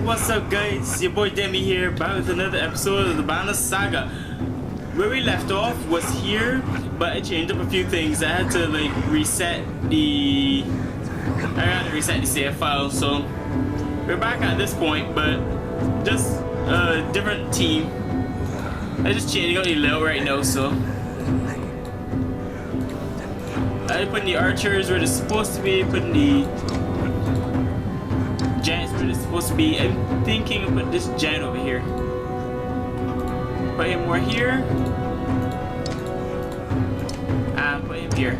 What's up guys, your boy Demi here, back with another episode of the Saga. Where we left off was here, but I changed up a few things. I had to like reset the save file, so we're back at this point, but just a different team. I'm just changing out the layout right now, so I put the archers where they're supposed to be, putting the giants where they're supposed to be. I'm thinking of putting this giant over here. Put him more here. And put him here.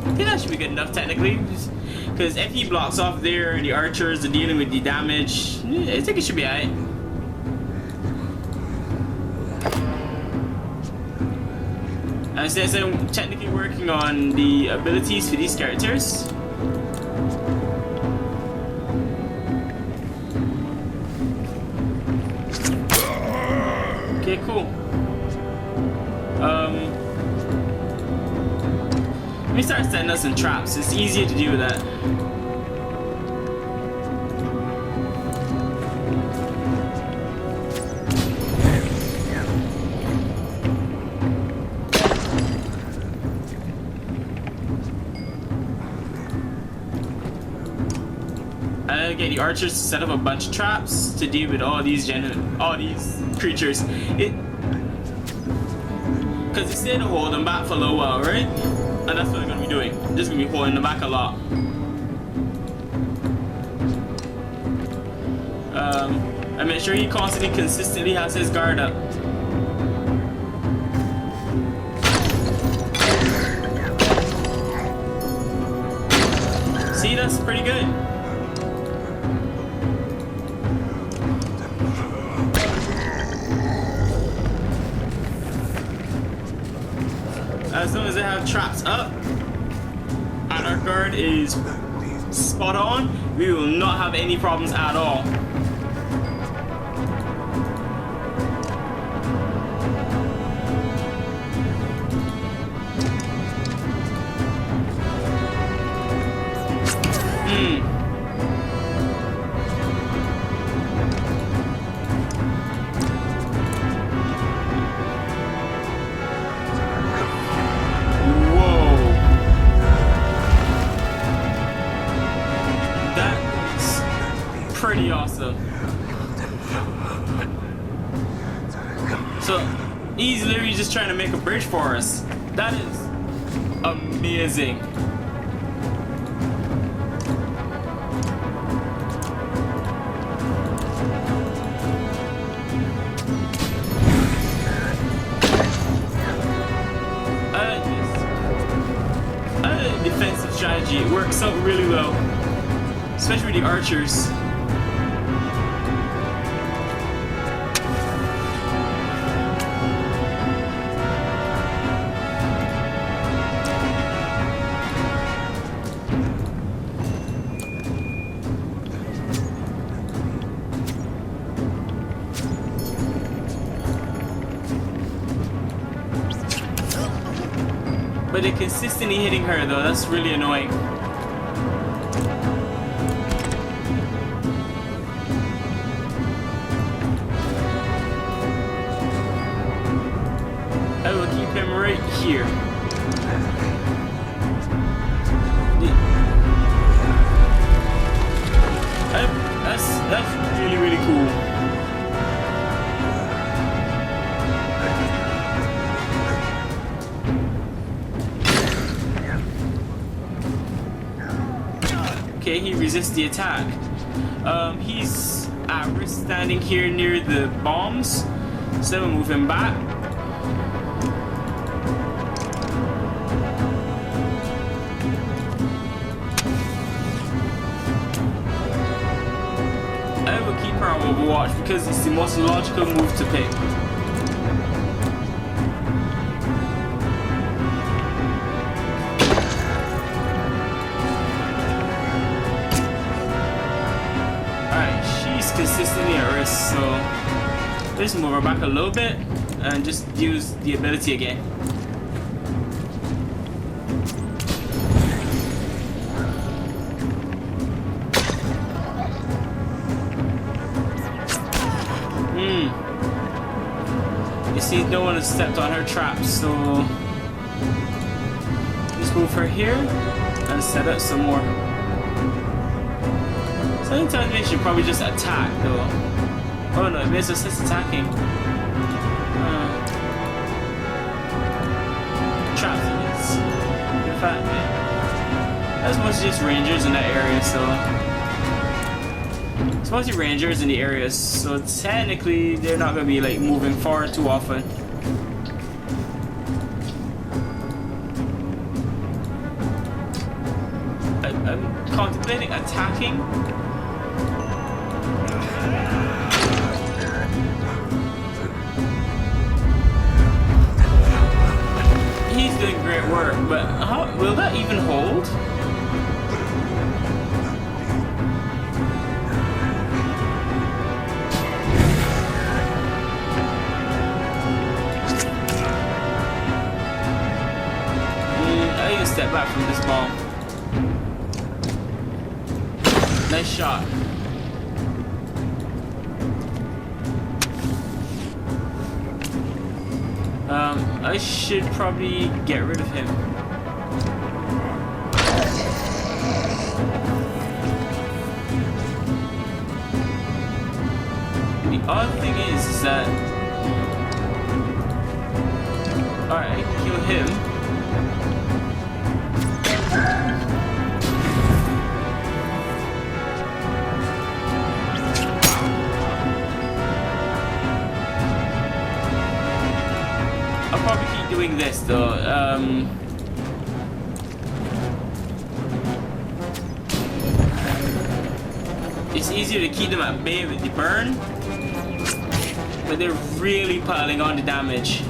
I think that should be good enough technically. Because if he blocks off there and the archers are dealing with the damage, I think it should be alright. And since I'm technically working on the abilities for these characters, okay, cool. Let me start setting up some traps. It's easier to deal with that. I get the archers to set up a bunch of traps to deal with all these creatures. Because it's there to hold them back for a little while, right? And that's what I'm gonna be doing. I'm just gonna be holding them back a lot. I make sure he constantly, consistently has his guard up. See, that's pretty good. As long as I have traps up and our guard is spot on, we will not have any problems at all. Pretty awesome. So he's literally just trying to make a bridge for us. That is amazing. Defensive strategy, it works out really well, especially with the archers. But they're consistently hitting her though, that's really annoying. I will keep him right here. That's really, really cool. Okay, he resists the attack. He's at risk standing here near the bombs, so we'll move him back. I will keep her on Overwatch because it's the most logical move to pick. Consistently at risk, so just move her back a little bit and just use the ability again. see no one has stepped on her traps, so let's move her here and set up some more. Something tells me she should probably just attack though. Oh no, it makes us just attacking. Traps it is. In fact, that's mostly just rangers in that area, so it's mostly rangers in the areas, so technically they're not gonna be like moving far too often. I'm contemplating attacking. He's doing great work, but how will that even hold? I need to step back from this ball. Nice shot. I should probably get rid of him. The odd thing is that... Alright, I can kill him. I'll probably keep doing this though. It's easier to keep them at bay with the burn, but they're really piling on the damage.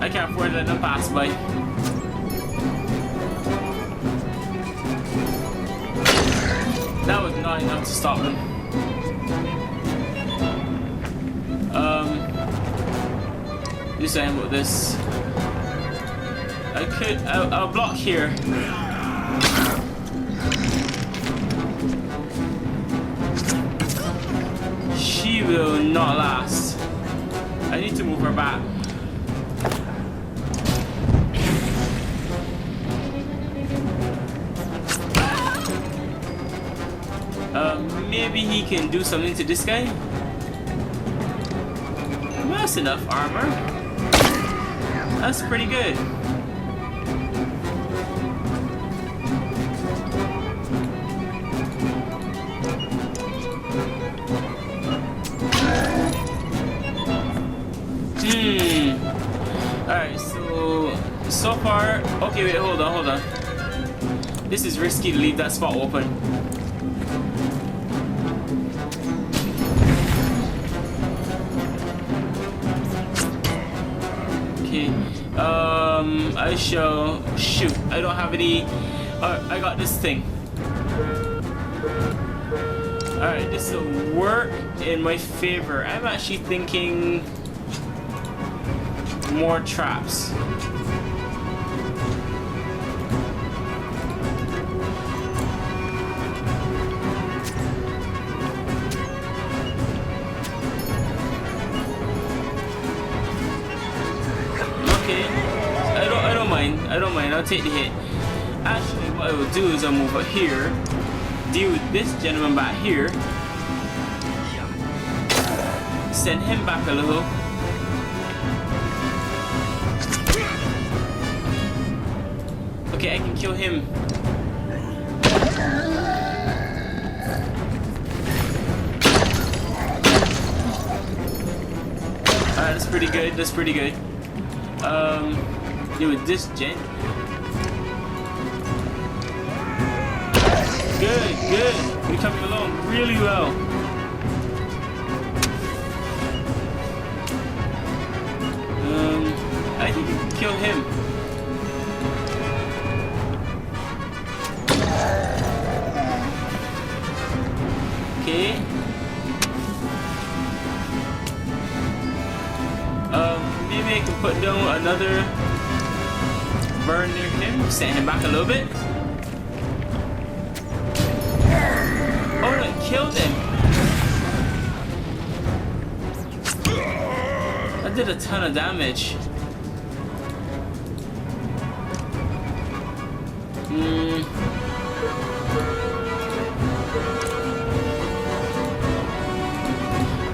I can't afford to let them pass by. That was not enough to stop them. Do something about this. I'll block here. She will not last. I need to move her back. Maybe he can do something to this guy. Well, that's enough armor. That's pretty good. Alright, so far... Okay, wait, hold on. This is risky to leave that spot open. I shall shoot. I don't have any. I got this thing. Alright, this will work in my favor. I'm actually thinking more traps. I don't mind, I'll take the hit. Actually, what I will do is I'll move up here, deal with this gentleman back here, send him back a little. Okay, I can kill him. Alright, that's pretty good, deal with this gent. Good. We're coming along really well. I think we can kill him. Okay. Maybe I can put down another burn near him, send him back a little bit. Oh, no, it killed him. That did a ton of damage.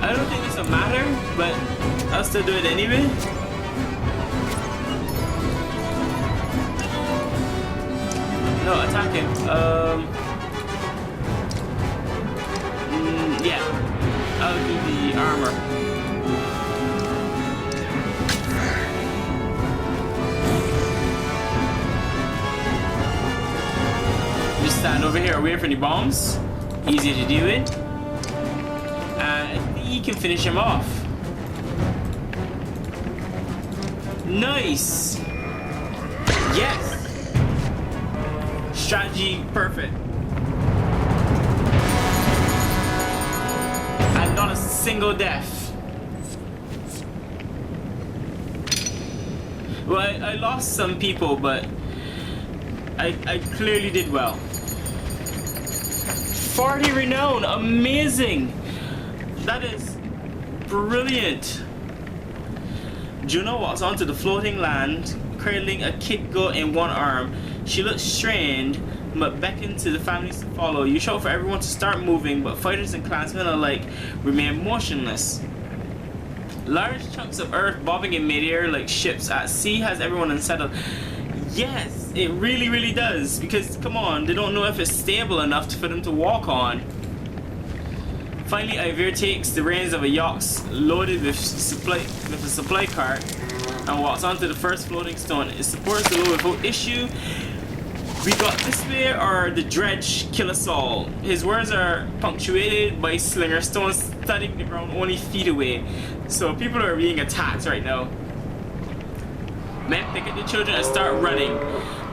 I don't think this will matter, but I'll still do it anyway. No, attack him. Yeah. I'll do the armor. Just stand over here away from the bombs. Easy to do it. And I think he can finish him off. Nice! Yes! Strategy perfect. And not a single death. Well, I lost some people, but I clearly did well. 40 renown, amazing! That is brilliant. Juno walks onto the floating land, cradling a kid goat in one arm. She looks strained, but beckons to the families to follow. You shout for everyone to start moving, but fighters and clansmen alike remain motionless. Large chunks of earth bobbing in midair like ships at sea has everyone unsettled. Yes, it really, really does. Because, come on, they don't know if it's stable enough for them to walk on. Finally, Ivir takes the reins of a yacht loaded with a supply cart and walks onto the first floating stone. It supports the load without issue. We got this way or the dredge kill us all. His words are punctuated by slinger stones studding the ground only feet away. So people are being attacked right now. Men pick up the children and start running.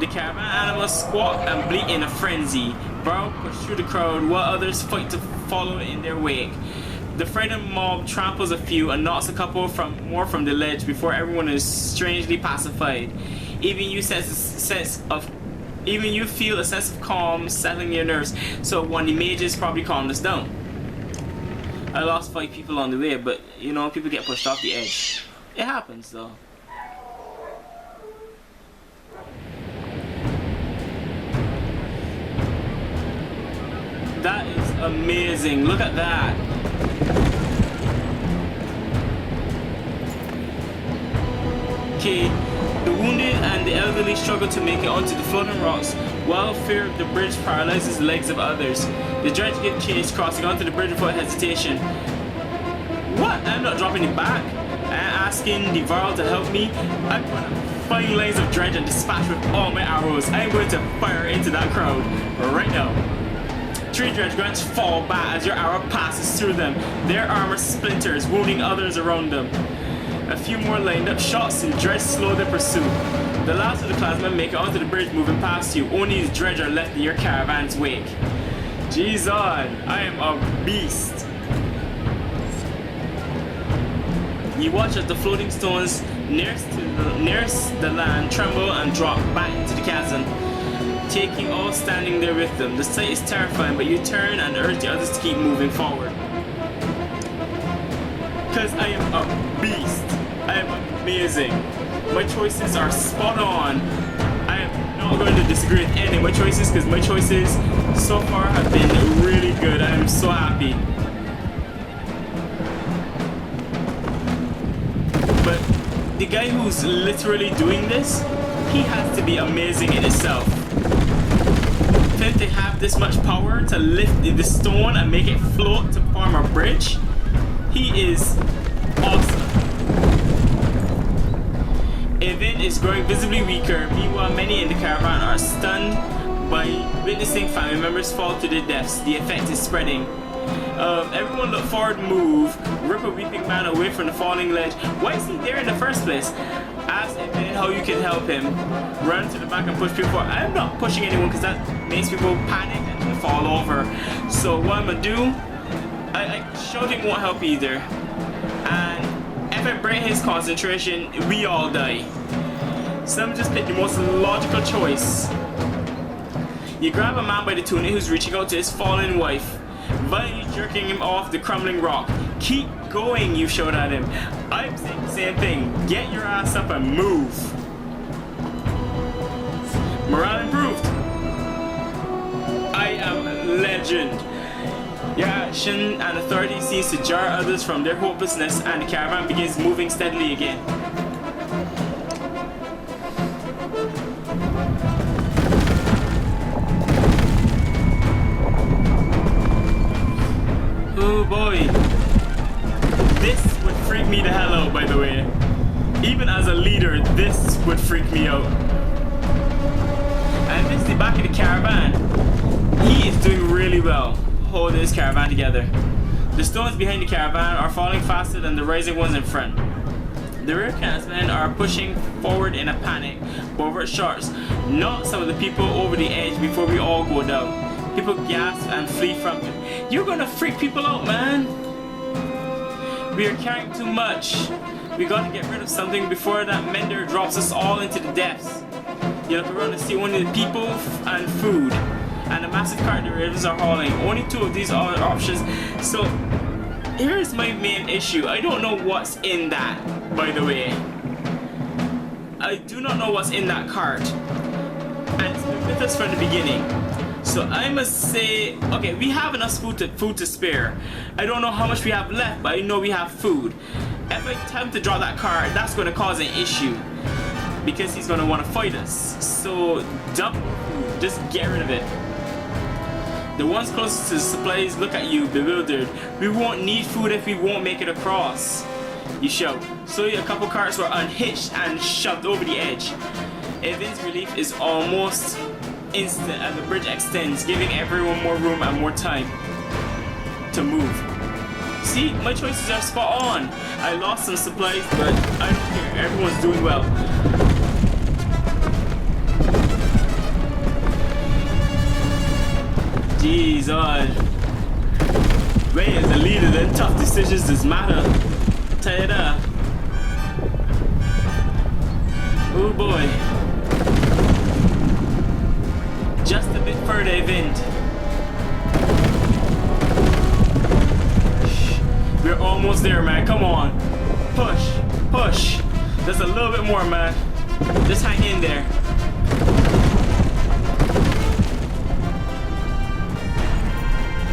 The caravan animals squawk and bleat in a frenzy. Burrow push through the crowd while others fight to follow in their wake. The frightened mob tramples a few and knocks a couple more from the ledge before everyone is strangely pacified. Even you feel a sense of calm settling your nerves, so one of the mages probably calmed us down. I lost 5 people on the way, but you know, people get pushed off the edge. It happens though. That is amazing. Look at that. Okay, the wounded and the elderly struggle to make it onto the floating rocks, while fear of the bridge paralyzes the legs of others. The dredge get chased, crossing onto the bridge without hesitation. What? I'm not dropping it back. I'm asking the Varl to help me. I'm going to find lanes of dredge and dispatch with all my arrows. I'm going to fire into that crowd right now. 3 dredge grunts fall back as your arrow passes through them. Their armor splinters, wounding others around them. A few more lined up shots and dredge slow their pursuit. The last of the clansmen make it onto the bridge moving past you. Only the dredge are left in your caravan's wake. Jeez on, I am a beast. You watch as the floating stones nearest the land tremble and drop back into the chasm, taking all standing there with them. The sight is terrifying, but you turn and urge the others to keep moving forward. Because I am a beast. I am amazing. My choices are spot on. I am not going to disagree with any of my choices because my choices so far have been really good. I am so happy. But the guy who's literally doing this, he has to be amazing in itself. For him to have this much power to lift the stone and make it float to form a bridge, he is awesome. Event is growing visibly weaker. Meanwhile, many in the caravan are stunned by witnessing family members fall to their deaths. The effect is spreading. Everyone look forward, move, rip a weeping man away from the falling ledge. Why is he there in the first place? Ask Event how you can help him. Run to the back and push people forward. I'm not pushing anyone because that makes people panic and fall over. So what I'm gonna do, shouting won't help either. And if I break his concentration, we all die. So I'm just pick the most logical choice. You grab a man by the tunic who's reaching out to his fallen wife, violently jerking him off the crumbling rock. Keep going, you showed at him. I'm saying the same thing. Get your ass up and move. Morale improved. I am legend. Your action and authority seems to jar others from their hopelessness, and the caravan begins moving steadily again. Oh boy. This would freak me the hell out, by the way. Even as a leader, this would freak me out. And this is the back of the caravan. He is doing really well, holding his caravan together. The stones behind the caravan are falling faster than the rising ones in front. The rear clansmen are pushing forward in a panic, but over shots, knock some of the people over the edge before we all go down. People gasp and flee from him. You're gonna freak people out, man. We are carrying too much. We gotta get rid of something before that mender drops us all into the depths. You look around and see only the people and food, and the massive cart the raiders are hauling. Only two of these are options. So here's my main issue. I don't know what's in that, by the way. I do not know what's in that cart, and it's been with us from the beginning. So I must say, okay, we have enough food to spare. I don't know how much we have left, but I know we have food. If I attempt to draw that card, that's going to cause an issue, because he's going to want to fight us. So dump food, just get rid of it. The ones closest to the supplies look at you, bewildered. We won't need food if we won't make it across, you shout. Slowly a couple carts were unhitched and shoved over the edge. Evan's relief is almost instant as the bridge extends, giving everyone more room and more time to move. See, my choices are spot on. I lost some supplies, but I don't care. Everyone's doing well. Jeez, Ray is the leader, then tough decisions does matter. Tell you that. Oh boy. Just a bit further, event. We're almost there, man. Come on. Push. Push. Just a little bit more, man. Just hang in there.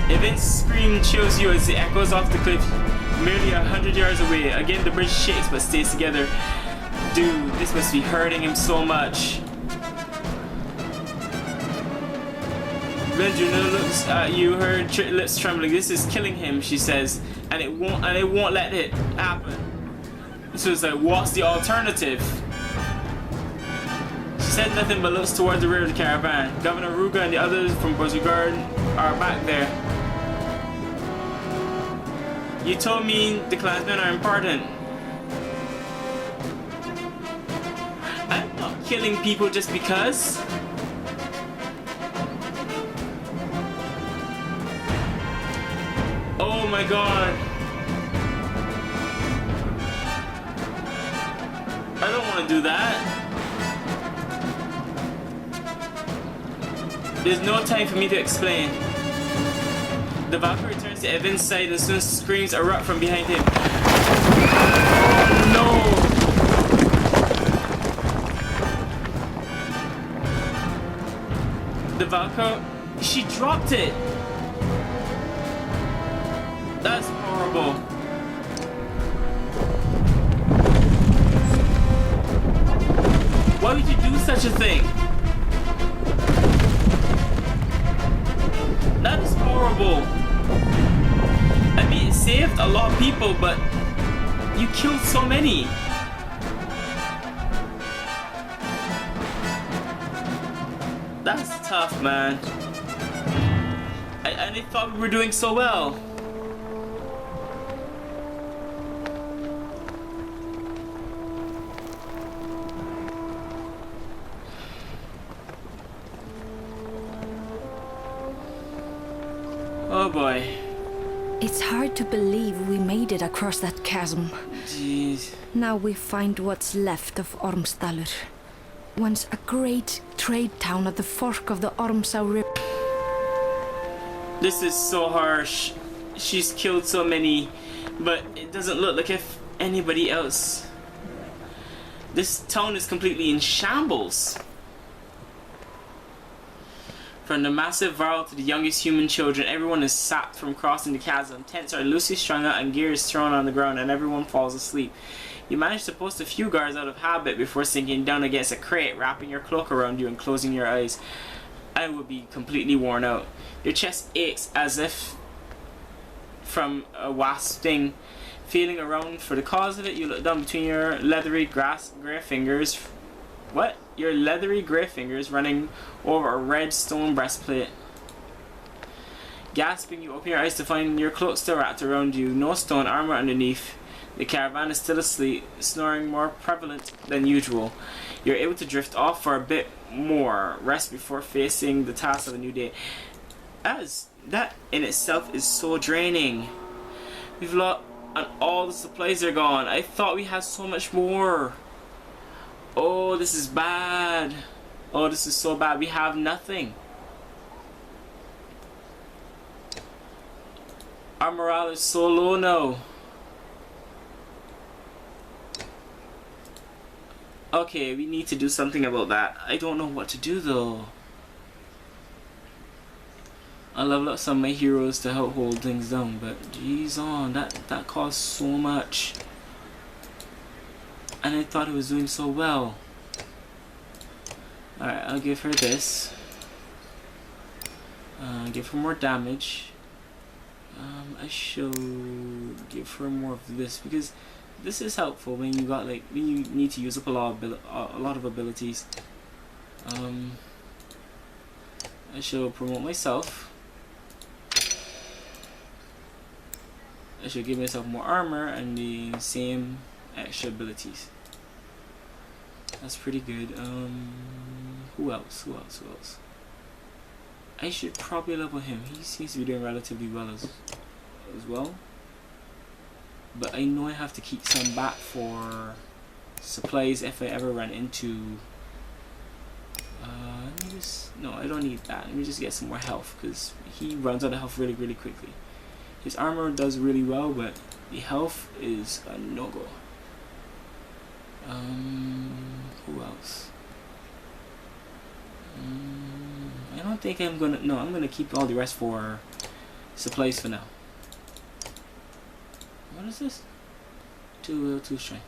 Event's scream chills you as it echoes off the cliff merely 100 yards away. Again, the bridge shakes but stays together. Dude, this must be hurting him so much. Benjamin looks at you, her lips trembling. This is killing him, she says, and it won't let it happen. So it's like, what's the alternative? She said nothing but looks towards the rear of the caravan. Governor Ruga and the others from Boswigard are back there. You told me the clansmen are important. I'm not killing people just because. Oh my god. I don't want to do that. There's no time for me to explain. The Valkyrie turns to Evan's side and soon screams erupt from behind him. Oh no! The Valkyrie, she dropped it. That's horrible. Why would you do such a thing? That is horrible. I mean, it saved a lot of people, but you killed so many. That's tough, man. And I thought we were doing so well. Oh boy. It's hard to believe we made it across that chasm. Jeez. Now we find what's left of Ormsdalur. Once a great trade town at the fork of the Ormsau River. This is so harsh. She's killed so many. but it doesn't look like if anybody else. This town is completely in shambles. From the massive varl to the youngest human children, everyone is sapped from crossing the chasm. Tents are loosely strung out and gear is thrown on the ground and everyone falls asleep. You manage to post a few guards out of habit before sinking down against a crate, wrapping your cloak around you and closing your eyes. I would be completely worn out. Your chest aches as if from a wasp sting. Feeling around for the cause of it, you look down between your leathery grey fingers. What? Your leathery grey fingers running over a red stone breastplate. Gasping, you open your eyes to find your cloak still wrapped around you. No stone armor underneath. The caravan is still asleep, snoring more prevalent than usual. You're able to drift off for a bit more rest before facing the task of a new day. That in itself is so draining. We've lost, and all the supplies are gone. I thought we had so much more. Oh, this is bad. Oh, this is so bad. We have nothing. Our morale is so low now. Okay, we need to do something about that. I don't know what to do though. I level up some of my heroes to help hold things down, but jeez on, that costs so much. And I thought it was doing so well. Alright, I'll give her this. Give her more damage. I shall give her more of this because this is helpful when you got when you need to use up a lot of abilities. I shall promote myself. I should give myself more armor and the same extra abilities. That's pretty good. Who else? I should probably level him. He seems to be doing relatively well as well. But I know I have to keep some back for supplies if I ever run into. Let me just, no, I don't need that. Let me just get some more health because he runs out of health really quickly. His armor does really well, but the health is a no-go. Who else? I don't think I'm gonna. No, I'm gonna keep all the rest for supplies for now. What is this? 2 will, 2 strength.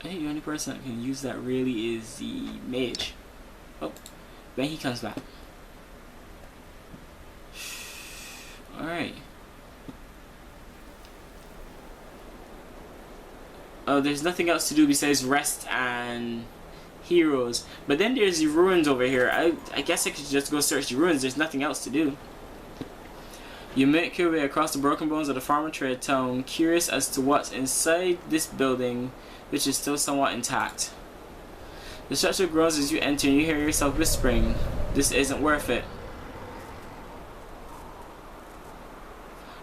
I think the only person that can use that really is the mage. Oh, when he comes back. Alright. Oh, there's nothing else to do besides rest and heroes. But then there's the ruins over here. I guess I could just go search the ruins. There's nothing else to do. You make your way across the broken bones of the farmer trade town, curious as to what's inside this building, which is still somewhat intact. The structure grows as you enter and you hear yourself whispering, "This isn't worth it."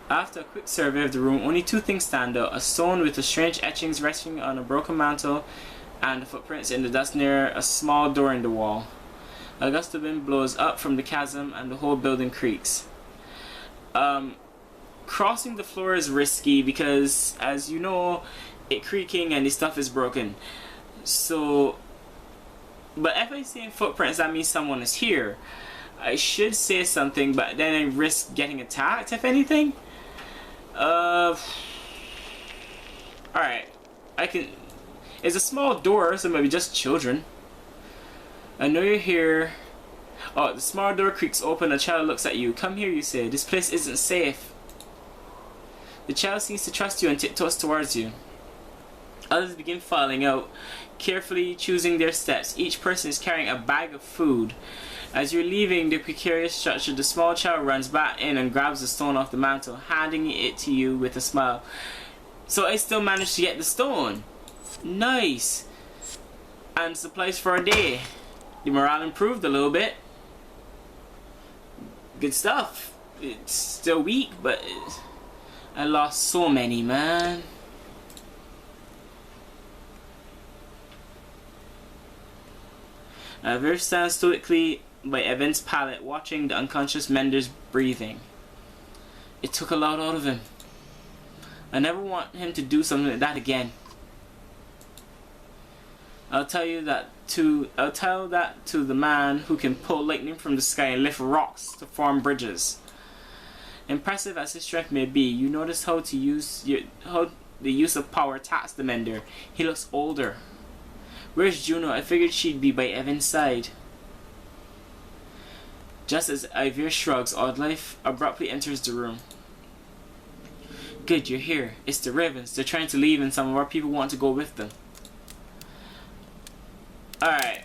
After a quick survey of the room, only 2 things stand out: a stone with the strange etchings resting on a broken mantle, and the footprints in the dust near a small door in the wall. A gust of wind blows up from the chasm and the whole building creaks. Crossing the floor is risky because, as you know, it creaking and the stuff is broken. So, but if I see footprints, that means someone is here. I should say something, but then I risk getting attacked, if anything. Alright. I can... It's a small door, so maybe just children. I know you're here. Oh, the small door creaks open. A child looks at you. "Come here," you say. "This place isn't safe." The child seems to trust you and tiptoes towards you. Others begin filing out, carefully choosing their steps. Each person is carrying a bag of food. As you're leaving the precarious structure, the small child runs back in and grabs the stone off the mantle, handing it to you with a smile. So I still managed to get the stone. Nice. And supplies for a day. The morale improved a little bit. Good stuff. It's still weak, but I lost so many, man. Vir stands stoically by Evan's pallet, watching the unconscious mender's breathing. It took a lot out of him. I never want him to do something like that again. I'll tell that to the man who can pull lightning from the sky and lift rocks to form bridges. Impressive as his strength may be, you notice how the use of power attacks the mender. He looks older. Where's Juno? I figured she'd be by Evan's side. Just as Ivir shrugs, Oddlife abruptly enters the room. Good, you're here. It's the Ravens. They're trying to leave and some of our people want to go with them. Alright.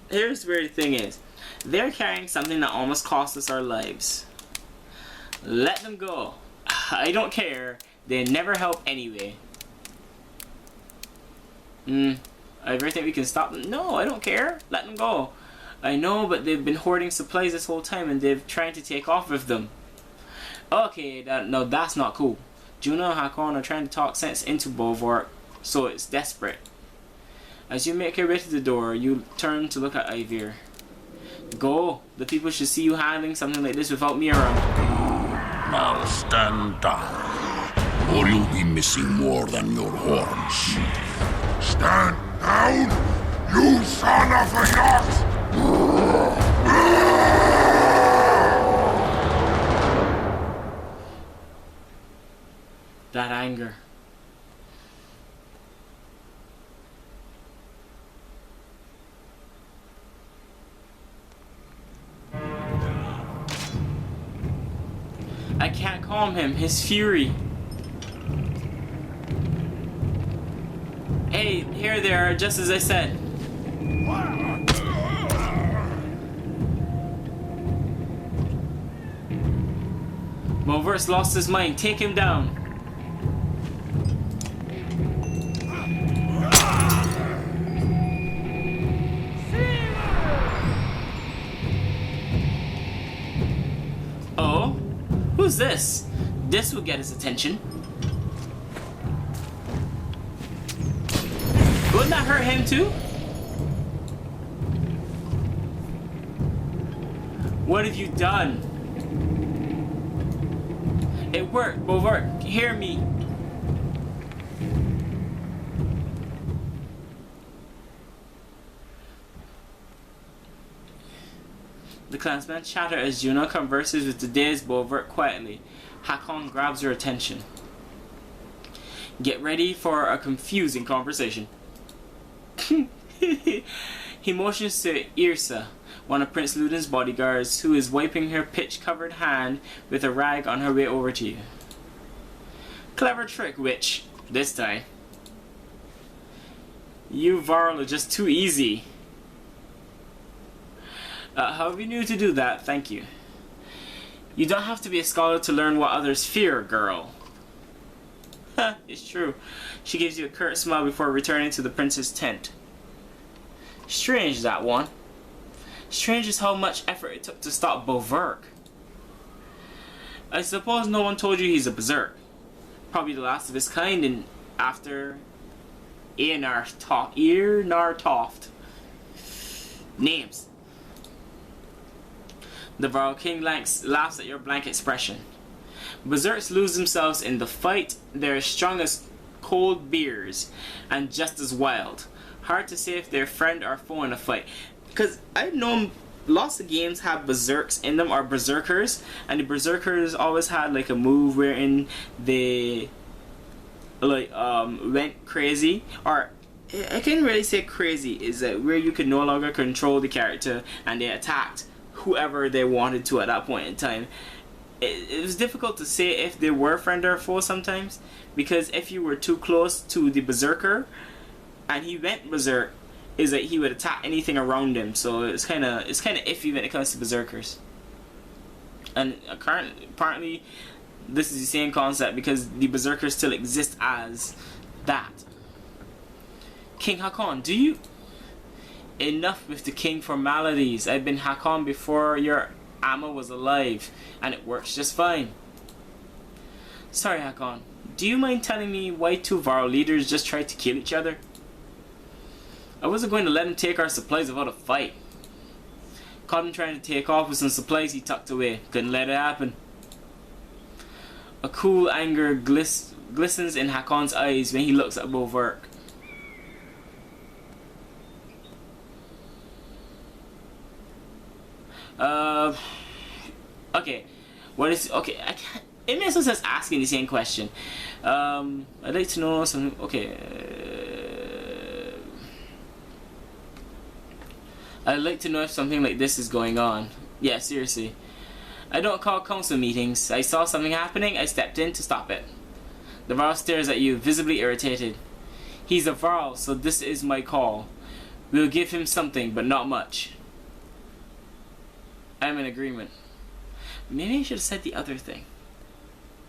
Here's where the thing is. They're carrying something that almost cost us our lives. Let them go. I don't care. They never help anyway. I really think we can stop them. No, I don't care. Let them go. I know, but they've been hoarding supplies this whole time and they've tried to take off with them. Okay, no, that's not cool. Juno and Hakon are trying to talk sense into Bolvork, so it's desperate. As you make your way to the door, you turn to look at Ivir. Go. The people should see you handling something like this without me around. Now stand down, or you'll be missing more than your horns. Stand down, you son of a yacht! That anger. I can't calm him. His fury. Hey, here they are, just as I said. Bolvork's lost his mind. Take him down. Oh? Who's this? This will get his attention. Wouldn't that hurt him too? What have you done? It worked, Bolvork. Hear me. The clansmen chatter as Juno converses with the dazed Bolvork quietly. Hakon grabs her attention. Get ready for a confusing conversation. He motions to Yrsa, one of Prince Ludin's bodyguards, who is wiping her pitch-covered hand with a rag on her way over to you. Clever trick, witch. This time. You Varl are just too easy. However you knew to do that, thank you. You don't have to be a scholar to learn what others fear, girl. It's true. She gives you a curt smile before returning to the prince's tent. Strange, that one. Strange is how much effort it took to stop Bolvork. I suppose no one told you he's a berserk. Probably the last of his kind and after Earnar Toft. Names. The Varl King laughs at your blank expression. Berserks lose themselves in the fight. They're as strong as cold beers and just as wild. Hard to say if they're friend or foe in a fight. Because I've known lots of games have berserks in them, or berserkers, and the berserkers always had like a move wherein they like went crazy, or I can't really say crazy, is that where you could no longer control the character and they attacked whoever they wanted to at that point in time. It was difficult to say if they were friend or foe sometimes, because if you were too close to the berserker and he went berserk, is that he would attack anything around him. So it's kind of iffy when it comes to berserkers. And apparently this is the same concept because the berserkers still exist as that. King Hakon, do you... Enough with the king formalities. I've been Hakon before your Amma was alive, and it works just fine. Sorry, Hakon. Do you mind telling me why two Varl leaders just tried to kill each other? I wasn't going to let him take our supplies without a fight. Caught him trying to take off with some supplies he tucked away. Couldn't let it happen. A cool anger glistens in Hakon's eyes when he looks at Bolverk. Okay. What is... Okay, I can't... It makes no sense asking the same question. I'd like to know something... Okay. I'd like to know if something like this is going on. Yeah, seriously. I don't call council meetings. I saw something happening, I stepped in to stop it. The Varl stares at you, visibly irritated. He's a Varl, so this is my call. We'll give him something, but not much. I'm in agreement. Maybe I should have said the other thing.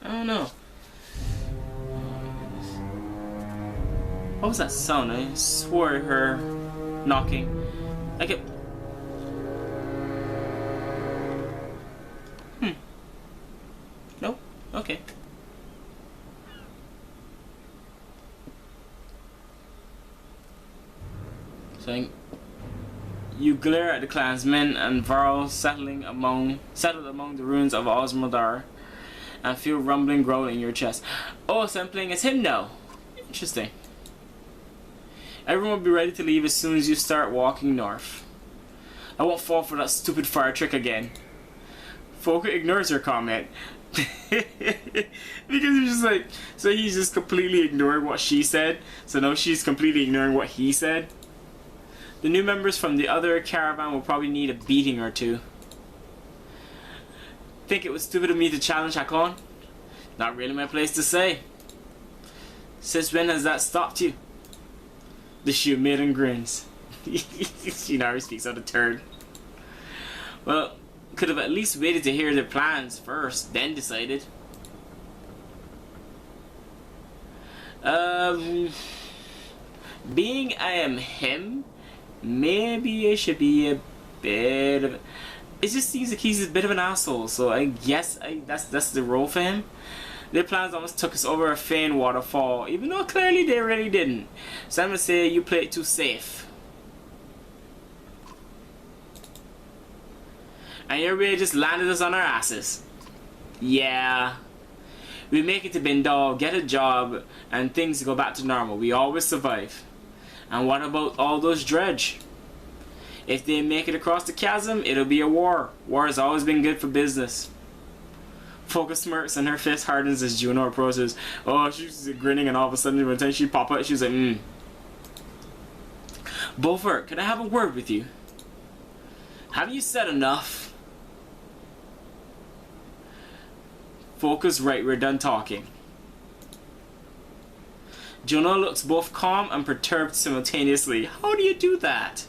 I don't know. What was that sound? I swore her knocking. I kept... Nope. Okay. So you glare at the clansmen and Varl settled among the ruins of Osmodar and feel rumbling growl in your chest. Oh, so I'm playing as him now. Interesting. Everyone will be ready to leave as soon as you start walking north. I won't fall for that stupid fire trick again. Folka ignores her comment. Because he's just like, so he's just completely ignoring what she said, so now she's completely ignoring what he said. The new members from the other caravan will probably need a beating or two. Think it was stupid of me to challenge Hakon? Not really my place to say. Since when has that stopped you? The shoe maiden grins. She now speaks out of turn. Well, could have at least waited to hear their plans first, then decided. Being I am him, maybe I should be a bit of... It just seems like he's a bit of an asshole, so I guess that's the role for him. Their plans almost took us over a Fane waterfall, even though clearly they really didn't. So I'm gonna say you play it too safe. And your way just landed us on our asses. Yeah. We make it to Bindal, get a job, and things go back to normal. We always survive. And what about all those dredge? If they make it across the chasm, it'll be a war. War has always been good for business. Folka smirks and her face hardens as Juno approaches. Oh, she's grinning, and all of a sudden, by the time she pop out, she's like, Bolverk, can I have a word with you? Have you said enough? Folka's right, we're done talking. Juno looks both calm and perturbed simultaneously. How do you do that?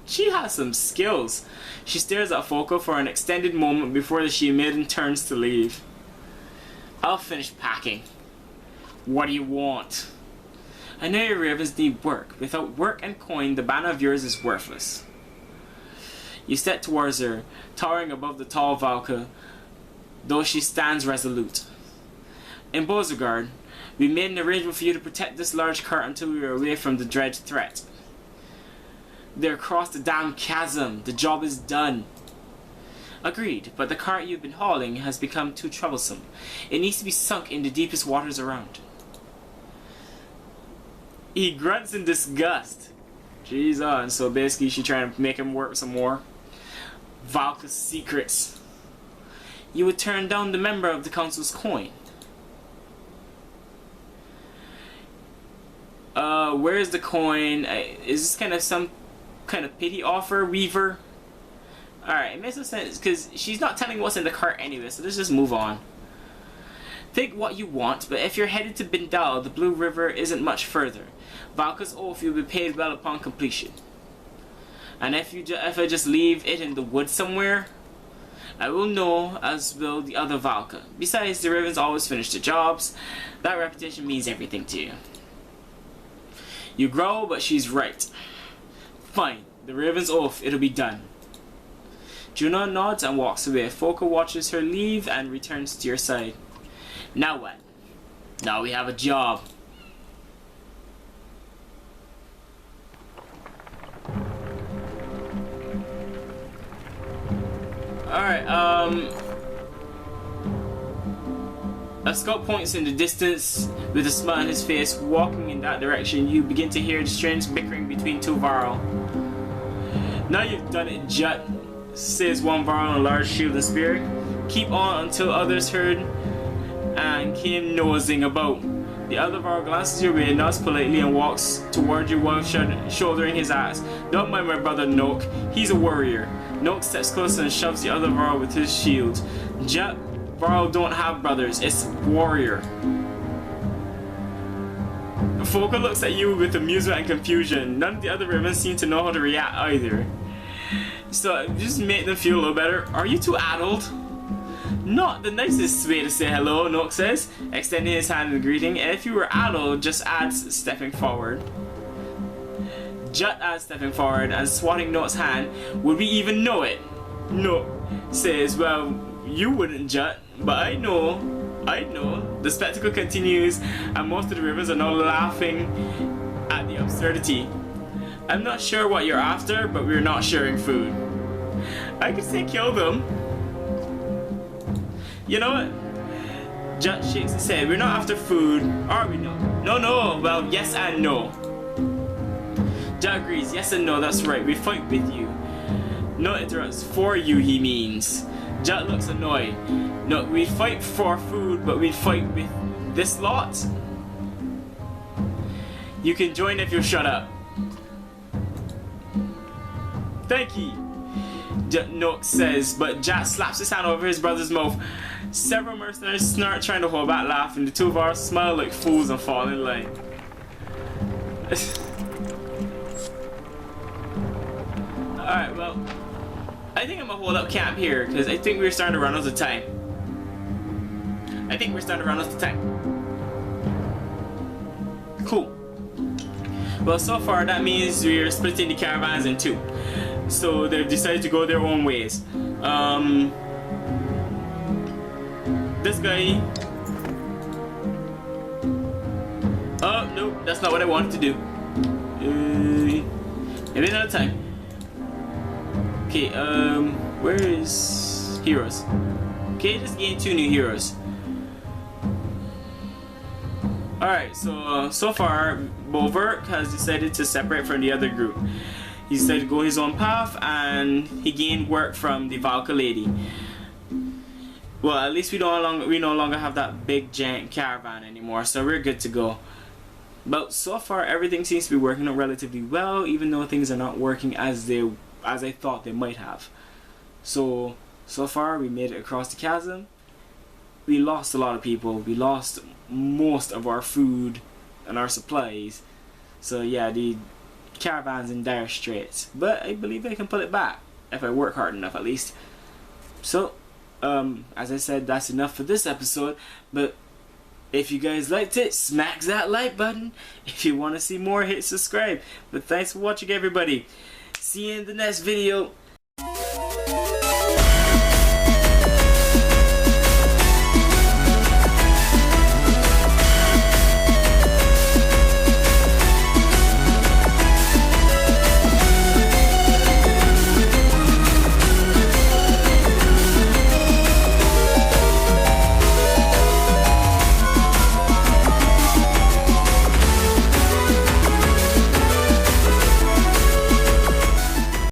She has some skills. She stares at Folka for an extended moment before the she-maiden turns to leave. I'll finish packing. What do you want? I know your ravens need work. Without work and coin, the banner of yours is worthless. You step towards her, towering above the tall Valka, though she stands resolute. In Bozagard, we made an arrangement for you to protect this large cart until we were away from the dread threat. They're across the damn chasm. The job is done. Agreed, but the cart you've been hauling has become too troublesome. It needs to be sunk in the deepest waters around. He grunts in disgust. Jeez, and so basically she's trying to make him work some more. Valka's secrets. You would turn down the member of the council's coin. Where's the coin? Is this kind of some kind of pity offer, Weaver? Alright, it makes no sense because she's not telling what's in the cart anyway, so let's just move on. Think what you want, but if you're headed to Bindal, the Blue River isn't much further. Valka's oath, you'll be paid well upon completion. And if I just leave it in the woods somewhere, I will know, as will the other Valka. Besides, the Ravens always finish their jobs. That reputation means everything to you. You growl, but she's right. Fine, the Raven's oath, it'll be done. Juno nods and walks away. Folka watches her leave and returns to your side. Now what? Now we have a job. Alright, A scout points in the distance with a smile on his face. Walking in that direction, you begin to hear the strange bickering between two Varl. Now you've done it, Jut, says one Varl on a large shield and spear. Keep on until others heard and came nosing about. The other Varl glances your way, nods politely, and walks toward you while shouldering his axe. Don't mind my brother Noak, he's a warrior. Noak steps closer and shoves the other Varl with his shield. Jut, Varl don't have brothers, it's warrior. Folka looks at you with amusement and confusion. None of the other Ravens seem to know how to react either. So just make them feel a little better. Are you two adult? Not the nicest way to say hello, Noak says, extending his hand in greeting. And if you were adult, just add stepping forward. Jut adds stepping forward and swatting Noak's hand. Would we even know it? Noak says, well, you wouldn't, Jut, but I know. The spectacle continues, and most of the Ravens are now laughing at the absurdity. I'm not sure what you're after, but we're not sharing food. I could say kill them. You know what? Jut shakes his head. We're not after food, are we? No. Well, yes and no. Jut agrees. Yes and no. That's right. We fight with you. No interrupts. For you, he means. Jut looks annoyed. No, we fight for food, but we fight with this lot. You can join if you shut up. Thank you, Noak says, but Jut slaps his hand over his brother's mouth. Several mercenaries snort, trying to hold back laughing. The two of us smile like fools and fall in line. Alright, well, I think I'm gonna hold up camp here because I think we're starting to run out of time. Cool. Well, so far that means we're splitting the caravans in two. So they've decided to go their own ways. This guy. Oh, no, that's not what I wanted to do. Maybe another time. Okay, where is heroes? Okay, just gain 2 new heroes. Alright, so far, Bolverk has decided to separate from the other group. He decided to go his own path, and he gained work from the Valka lady. Well, at least we no longer have that big giant caravan anymore, so we're good to go. But so far, everything seems to be working out relatively well, even though things are not working as I thought they might have. So far, we made it across the chasm. We lost a lot of people. We lost most of our food and our supplies. So yeah, the caravan's in dire straits. But I believe I can pull it back if I work hard enough, at least. So, as I said, that's enough for this episode. But if you guys liked it, smack that like button. If you want to see more, hit subscribe. But thanks for watching, everybody. See you in the next video.